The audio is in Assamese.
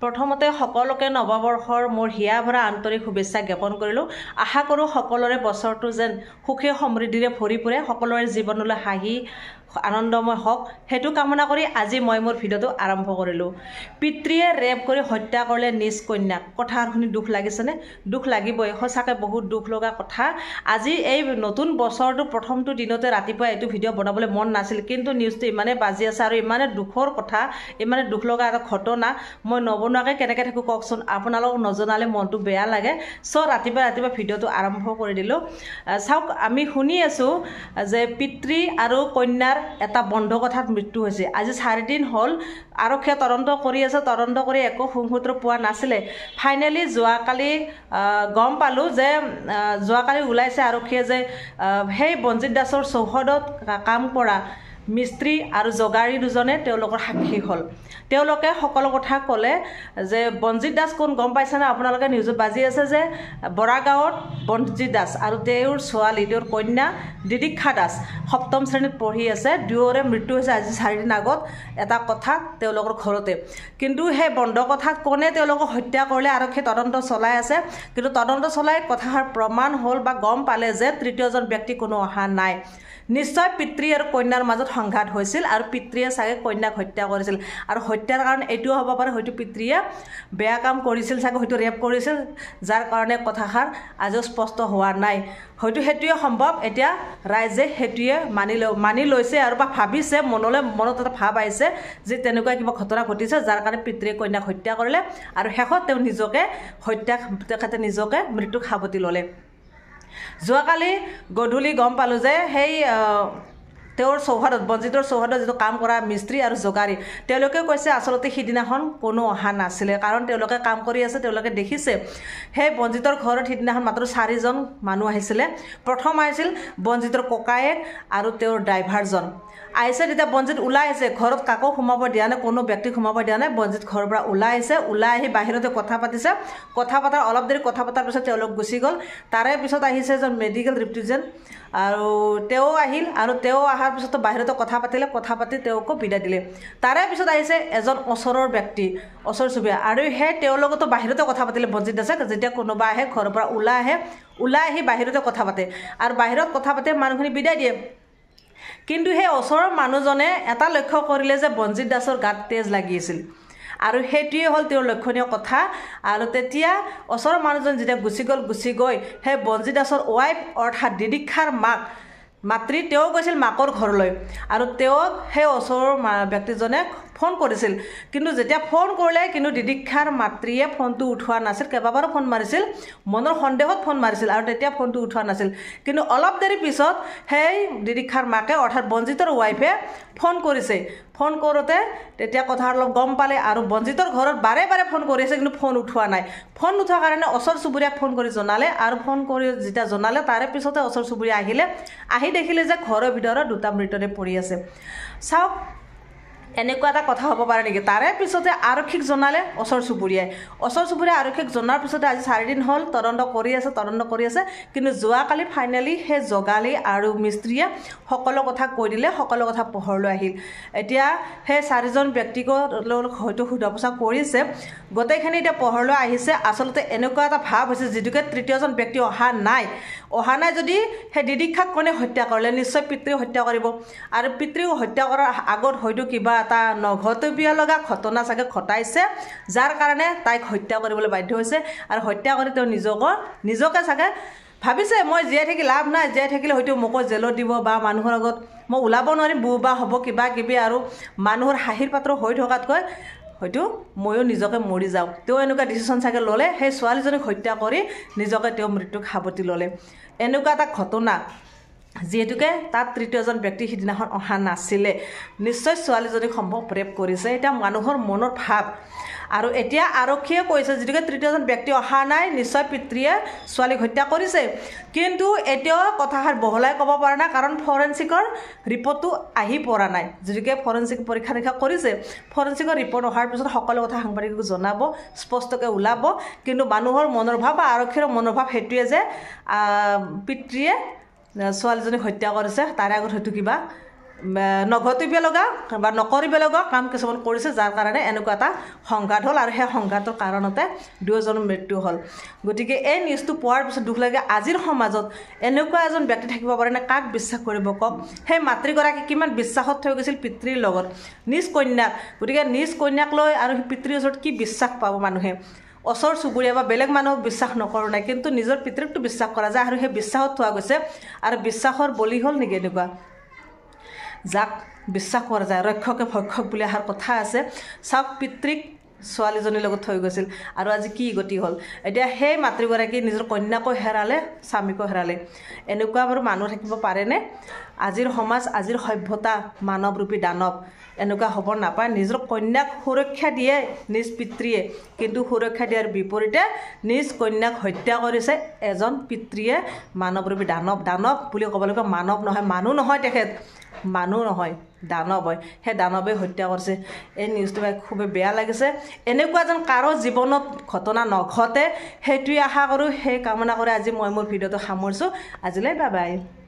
প্ৰথমতে সকলোকে নৱবৰ্ষৰ মোৰ হিয়া ভৰা আন্তৰিক শুভেচ্ছা জ্ঞাপন কৰিলোঁ। আশা কৰোঁ সকলোৰে বছৰটো যেন সুখী সমৃদ্ধিৰে ভৰি পৰে, সকলোৰে জীৱনলৈ হাঁহি আনন্দময় হওক, সেইটো কামনা কৰি আজি মই মোৰ ভিডিঅ'টো আৰম্ভ কৰিলোঁ। পিতৃয়ে ৰেপ কৰি হত্যা কৰিলে নিজ কন্যাক। কথা শুনি দুখ লাগিছেনে? দুখ লাগিবই, সঁচাকৈ বহুত দুখ লগা কথা। আজি এই নতুন বছৰটো প্ৰথমটো দিনতে ৰাতিপুৱা এইটো ভিডিঅ' বনাবলৈ মন নাছিল, কিন্তু নিউজটো ইমানেই বাজি আছে আৰু ইমানে দুখৰ কথা, ইমানে দুখ লগা এটা ঘটনা, মই নবনোৱাকৈ কেনেকৈ থাকোঁ কওকচোন। আপোনালোকক নজনালে মনটো বেয়া লাগে। চ' ৰাতিপুৱা ভিডিঅ'টো আৰম্ভ কৰি দিলোঁ। চাওক, আমি শুনি আছোঁ যে পিতৃ আৰু কন্যাৰ এটা বন্ধ কথাত মৃত্যু হৈছে। আজি 4 দিন হ'ল আৰক্ষীয়ে তদন্ত কৰি আছে, তদন্ত কৰি একো সুসূত্ৰ পোৱা নাছিলে। ফাইনেলি যোৱাকালি গম পালোঁ যে যোৱাকালি ওলাইছে আৰক্ষীয়ে যে সেই বনজিৎ দাসৰ চৌহদত কাম কৰা মিস্ত্ৰী আৰু জগাৰী দুজনে তেওঁলোকৰ সাক্ষী হ'ল। তেওঁলোকে সকলো কথা ক'লে যে বনজিৎ দাস কোন গম পাইছেনে? আপোনালোকে নিউজত বাজি আছে যে বৰা গাঁৱত বনজিৎ দাস আৰু তেওঁৰ ছোৱালী, তেওঁৰ কন্যা দিদীক্ষা দাস 7ম শ্ৰেণীত পঢ়ি আছে। দুয়োৰে মৃত্যু হৈছে আজি 4 দিন আগত এটা কথাত তেওঁলোকৰ ঘৰতে। কিন্তু সেই বন্ধ কথাত কোনে তেওঁলোকক হত্যা কৰিলে আৰক্ষীয়ে তদন্ত চলাই আছে। কিন্তু তদন্ত চলাই কথাষাৰ প্ৰমাণ হ'ল বা গম পালে যে তৃতীয়জন ব্যক্তি কোনো অহা নাই। নিশ্চয় পিতৃ আৰু কন্যাৰ মাজত সংঘাত হৈছিল আৰু পিতৃয়ে চাগে কন্যাক হত্যা কৰিছিল। আৰু হত্যাৰ কাৰণ এইটোও হ'ব পাৰে হয়তো পিতৃয়ে বেয়া কাম কৰিছিল, চাগে হয়তো ৰেপ কৰিছিল, যাৰ কাৰণে কথাষাৰ আজিও স্পষ্ট হোৱা নাই। হয়তো সেইটোৱে সম্ভৱ। এতিয়া ৰাইজে সেইটোৱে মানি লৈছে আৰু বা ভাবিছে, মনত এটা ভাৱ আহিছে যে তেনেকুৱা কিবা ঘটনা ঘটিছে, যাৰ কাৰণে পিতৃয়ে কন্যাক হত্যা কৰিলে আৰু শেষত তেওঁ তেখেতে নিজকে মৃত্যুক সাৱটি ল'লে। যোৱাকালি গধূলি গম পালোঁ যে সেই তেওঁৰ চৌহদত, বনজিতৰ চৌহদত যিটো কাম কৰা মিস্ত্ৰী আৰু জগাৰী, তেওঁলোকে কৈছে আচলতে সিদিনাখন কোনো অহা নাছিলে। কাৰণ তেওঁলোকে কাম কৰি আছে, তেওঁলোকে দেখিছে সেই বনজিতৰ ঘৰত সিদিনাখন মাত্ৰ 4জন মানুহ আহিছিলে। প্ৰথম আহিছিল বনজিতৰ ককায়েক আৰু তেওঁৰ ড্ৰাইভাৰজন আহিছে। তেতিয়া বনজিৎ ওলাই আহিছে, ঘৰত কাকো সোমাব দিয়া নাই, কোনো ব্যক্তিক সোমাব দিয়া নাই। বনজিৎ ঘৰৰ পৰা ওলাই আহিছে, ওলাই আহি বাহিৰতে কথা পাতিছে। কথা পতাৰ অলপ দেৰি কথা পতাৰ পিছত তেওঁলোক গুচি গ'ল। তাৰে পিছত আহিছে এজন মেডিকেল ৰিপ্ৰেজেণ্ট আৰু তেওঁ আহিল আৰু তেওঁ অহাৰ পিছতো বাহিৰতে কথা পাতিলে, কথা পাতি তেওঁকো বিদায় দিলে। তাৰে পিছত আহিছে এজন ওচৰৰ ব্যক্তি, ওচৰ চুবুৰীয়া, আৰু সেই তেওঁৰ লগতো বাহিৰতে কথা পাতিলে বনজিৎ দাসে। যেতিয়া কোনোবা আহে ঘৰৰ পৰা ওলাই আহি বাহিৰতে কথা পাতে আৰু বাহিৰত কথা পাতি মানুহখিনি বিদায় দিয়ে। কিন্তু সেই ওচৰৰ মানুহজনে এটা লক্ষ্য কৰিলে যে বনজিৎ দাসৰ গাত তেজ লাগি আছিল আৰু সেইটোৱে হ'ল তেওঁৰ লক্ষণীয় কথা। আৰু তেতিয়া ওচৰৰ মানুহজন যেতিয়া গুচি গৈ সেই বনজিৎ দাসৰ ৱাইফ অৰ্থাৎ দিদীক্ষাৰ মাতৃ তেওঁ গৈছিল মাকৰ ঘৰলৈ আৰু তেওঁক সেই ওচৰৰ ব্যক্তিজনে ফোন কৰিছিল। কিন্তু যেতিয়া ফোন কৰিলে, কিন্তু দিদীক্ষাৰ মাতৃয়ে ফোনটো উঠোৱা নাছিল। কেইবাবাৰো ফোন মাৰিছিল, মনৰ সন্দেহত ফোন মাৰিছিল আৰু তেতিয়া ফোনটো উঠোৱা নাছিল। কিন্তু অলপ দেৰি পিছত সেই দিদীক্ষাৰ মাকে অৰ্থাৎ বনজিতৰ ৱাইফে ফোন কৰিছে। ফোন কৰোঁতে তেতিয়া কথা অলপ গম পালে আৰু বনজিতৰ ঘৰত বাৰে ফোন কৰি আছে, কিন্তু ফোন উঠোৱা নাই। ফোন নুঠোৱাৰ কাৰণে ওচৰ চুবুৰীয়াক ফোন কৰি জনালে আৰু ফোন কৰি যেতিয়া জনালে তাৰে পিছতে ওচৰ চুবুৰীয়া আহি দেখিলে যে ঘৰৰ ভিতৰত 2টা মৃতদেহ পৰি আছে। চাওক, এনেকুৱা এটা কথা হ'ব পাৰে নেকি? তাৰে পিছতে আৰক্ষীক জনালে ওচৰ চুবুৰীয়াই আৰক্ষীক জনাৰ পিছতে আজি 4 দিন হ'ল তদন্ত কৰি আছে। কিন্তু যোৱাকালি ফাইনেলি সেই জগালী আৰু মিস্ত্ৰীয়ে সকলো কথা কৈ দিলে, সকলো কথা পোহৰলৈ আহিল। এতিয়া সেই 4জন ব্যক্তিকো হয়তো সোধা পোছা কৰিছে, গোটেইখিনি এতিয়া পোহৰলৈ আহিছে। আচলতে এনেকুৱা এটা ভাৱ হৈছে যিটোকে তৃতীয়জন ব্যক্তি অহা নাই যদি সেই দিদীক্ষাক কোনে হত্যা কৰিলে? নিশ্চয় পিতৃয়ে হত্যা কৰিব আৰু পিতৃক হত্যা কৰাৰ আগত হয়তো কিবা এটা নঘটিবীয়া লগা ঘটনা চাগে ঘটাইছে, যাৰ কাৰণে তাইক হত্যা কৰিবলৈ বাধ্য হৈছে আৰু হত্যা কৰি তেওঁ নিজকে চাগে ভাবিছে মই জীয়াই থাকি লাভ নাই, জীয়াই থাকিলে হয়তো মোকো জেলত দিব বা মানুহৰ আগত মই ওলাব নোৱাৰিম, বা হ'ব কিবা কিবি আৰু মানুহৰ হাঁহিৰ পাত্ৰ হৈ থকাতকৈ হয়তো ময়ো নিজকে মৰি যাওঁ। তেওঁ এনেকুৱা ডিচিশ্যন চাগে ল'লে, সেই ছোৱালীজনীক হত্যা কৰি নিজকে তেওঁ মৃত্যুক সাৱটি ল'লে। এনেকুৱা এটা ঘটনা যিহেতুকে তাত তৃতীয়জন ব্যক্তি সিদিনাখন অহা নাছিলে, নিশ্চয় ছোৱালীজনীক সম্ভৱ ৰেপ কৰিছে। এতিয়া মানুহৰ মনৰ ভাৱ আৰু এতিয়া আৰক্ষীয়ে কৈছে যিটোকে তৃতীয়জন ব্যক্তি অহা নাই, নিশ্চয় পিতৃয়ে ছোৱালীক হত্যা কৰিছে। কিন্তু এতিয়াও কথাষাৰ বহলাই ক'ব পৰা নাই, কাৰণ ফৰেনচিকৰ ৰিপৰ্টটো আহি পৰা নাই। যিটোকে ফৰেনচিক পৰীক্ষা নিৰীক্ষা কৰিছে, ফৰেনচিকৰ ৰিপৰ্ট অহাৰ পিছত সকলো কথা সাংবাদিকক জনাব, স্পষ্টকৈ ওলাব। কিন্তু মানুহৰ মনৰ ভাৱ বা আৰক্ষীৰ মনৰ ভাৱ সেইটোৱে যে পিতৃয়ে ছোৱালীজনীক হত্যা কৰিছে, তাৰে আগত হয়তো কিবা নঘটিব লগা বা নকৰিব লগা কাম কিছুমান কৰিছে যাৰ কাৰণে এনেকুৱা এটা সংঘাত হ'ল আৰু সেই সংঘাতৰ কাৰণতে দুয়োজনৰ মৃত্যু হ'ল গতিকে এই নিউজটো পোৱাৰ পিছত দুখ লাগে আজিৰ সমাজত এনেকুৱা এজন ব্যক্তি থাকিব পাৰে নে কাক বিশ্বাস কৰিব কওক সেই মাতৃগৰাকী কিমান বিশ্বাসত থৈ গৈছিল পিতৃৰ লগত নিজ কন্যাক গতিকে নিজ কন্যাক লৈ আৰু পিতৃৰ ওচৰত কি বিশ্বাস পাব মানুহে ওচৰ চুবুৰীয়া বা বেলেগ মানুহক বিশ্বাস নকৰোঁ নাই কিন্তু নিজৰ পিতৃকটো বিশ্বাস কৰা যায় আৰু সেই বিশ্বাসত থোৱা গৈছে আৰু বিশ্বাসৰ বলি হ'ল নেকি এনেকুৱা যাক বিশ্বাস কৰা যায় ৰক্ষকে ভক্ষক বুলি এষাৰ কথা আছে চাওক পিতৃক ছোৱালীজনীৰ লগত থৈ গৈছিল আৰু আজি কি গতি হ'ল এতিয়া সেই মাতৃগৰাকী নিজৰ কন্যাকো হেৰালে স্বামীকো হেৰালে এনেকুৱা বাৰু মানুহ থাকিব পাৰেনে আজিৰ সমাজ আজিৰ সভ্যতা মানৱৰূপী দানৱ এনেকুৱা হ'ব নাপায় নিজৰ কন্যাক সুৰক্ষা দিয়ে নিজ পিতৃয়ে কিন্তু সুৰক্ষা দিয়াৰ বিপৰীতে নিজ কন্যাক হত্যা কৰিছে এজন পিতৃয়ে মানৱৰূপী দানৱ বুলি ক'ব লাগিব মানৱ নহয় মানুহ নহয় তেখেত মানুহ নহয় দানৱ হয় সেই দানৱে হত্যা কৰিছে এই নিউজটো পাই খুবেই বেয়া লাগিছে এনেকুৱা যেন কাৰো জীৱনত ঘটনা নঘটে সেইটোৱে আশা কৰোঁ সেই কামনা কৰি আজি মই মোৰ ভিডিঅ'টো সামৰিছোঁ আজিলৈ বাই বাই